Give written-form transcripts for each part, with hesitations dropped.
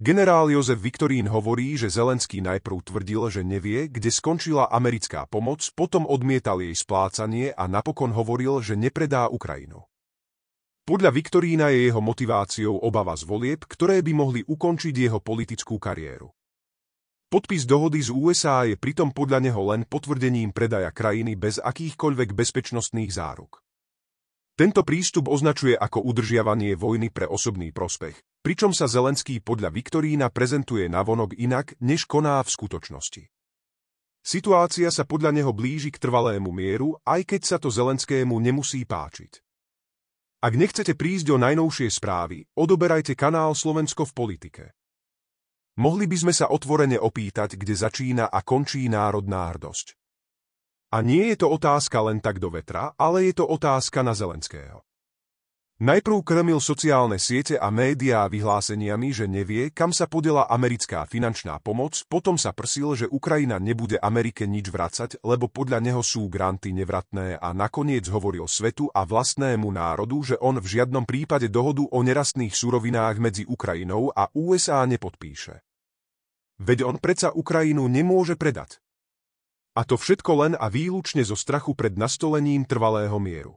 Generál Jozef Viktorín hovorí, že Zelenský najprv tvrdil, že nevie, kde skončila americká pomoc, potom odmietal jej splácanie a napokon hovoril, že nepredá Ukrajinu. Podľa Viktorína je jeho motiváciou obava z volieb, ktoré by mohli ukončiť jeho politickú kariéru. Podpis dohody z USA je pritom podľa neho len potvrdením predaja krajiny bez akýchkoľvek bezpečnostných záruk. Tento prístup označuje ako udržiavanie vojny pre osobný prospech, pričom sa Zelenský podľa Viktorína prezentuje navonok inak, než koná v skutočnosti. Situácia sa podľa neho blíži k trvalému mieru, aj keď sa to Zelenskému nemusí páčiť. Ak nechcete prísť o najnovšie správy, odoberajte kanál Slovensko v politike. Mohli by sme sa otvorene opýtať, kde začína a končí národná hrdosť. A nie je to otázka len tak do vetra, ale je to otázka na Zelenského. Najprv krmil sociálne siete a médiá vyhláseniami, že nevie, kam sa podela americká finančná pomoc, potom sa prsil, že Ukrajina nebude Amerike nič vracať, lebo podľa neho sú granty nevratné a nakoniec hovoril svetu a vlastnému národu, že on v žiadnom prípade dohodu o nerastných surovinách medzi Ukrajinou a USA nepodpíše. Veď on predsa Ukrajinu nemôže predať. A to všetko len a výlučne zo strachu pred nastolením trvalého mieru.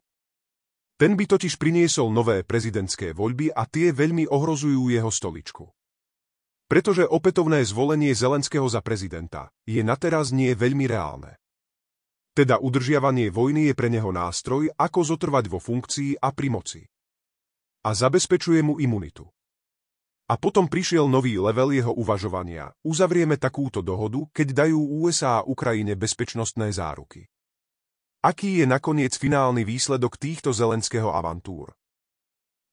Ten by totiž priniesol nové prezidentské voľby a tie veľmi ohrozujú jeho stoličku. Pretože opätovné zvolenie Zelenského za prezidenta je nateraz nie veľmi reálne. Teda udržiavanie vojny je pre neho nástroj, ako zotrvať vo funkcii a pri moci. A zabezpečuje mu imunitu. A potom prišiel nový level jeho uvažovania. Uzavrieme takúto dohodu, keď dajú USA a Ukrajine bezpečnostné záruky. Aký je nakoniec finálny výsledok týchto Zelenského avantúr?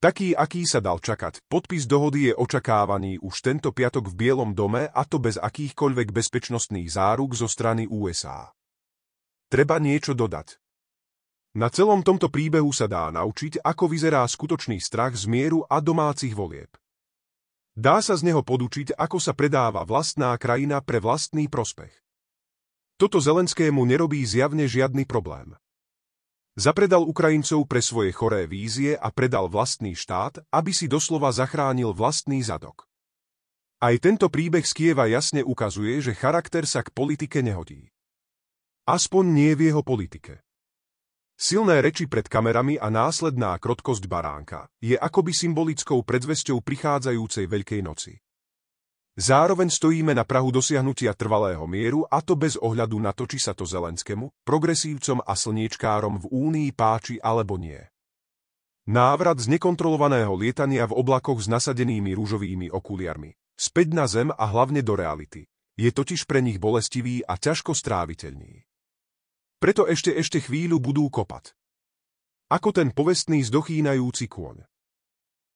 Taký, aký sa dal čakať, podpis dohody je očakávaný už tento piatok v Bielom dome a to bez akýchkoľvek bezpečnostných záruk zo strany USA. Treba niečo dodať. Na celom tomto príbehu sa dá naučiť, ako vyzerá skutočný strach z mieru a domácich volieb. Dá sa z neho podučiť, ako sa predáva vlastná krajina pre vlastný prospech. Toto Zelenskému nerobí zjavne žiadny problém. Zapredal Ukrajincov pre svoje choré vízie a predal vlastný štát, aby si doslova zachránil vlastný zadok. Aj tento príbeh z Kieva jasne ukazuje, že charakter sa k politike nehodí. Aspoň nie v jeho politike. Silné reči pred kamerami a následná krotkosť baránka je akoby symbolickou predzvesťou prichádzajúcej Veľkej noci. Zároveň stojíme na prahu dosiahnutia trvalého mieru a to bez ohľadu na to, či sa to Zelenskému, progresívcom a slniečkárom v Únii páči alebo nie. Návrat z nekontrolovaného lietania v oblakoch s nasadenými ružovými okuliarmi, späť na zem a hlavne do reality, je totiž pre nich bolestivý a ťažko stráviteľný. Preto ešte chvíľu budú kopať. Ako ten povestný zdochýnajúci kôň.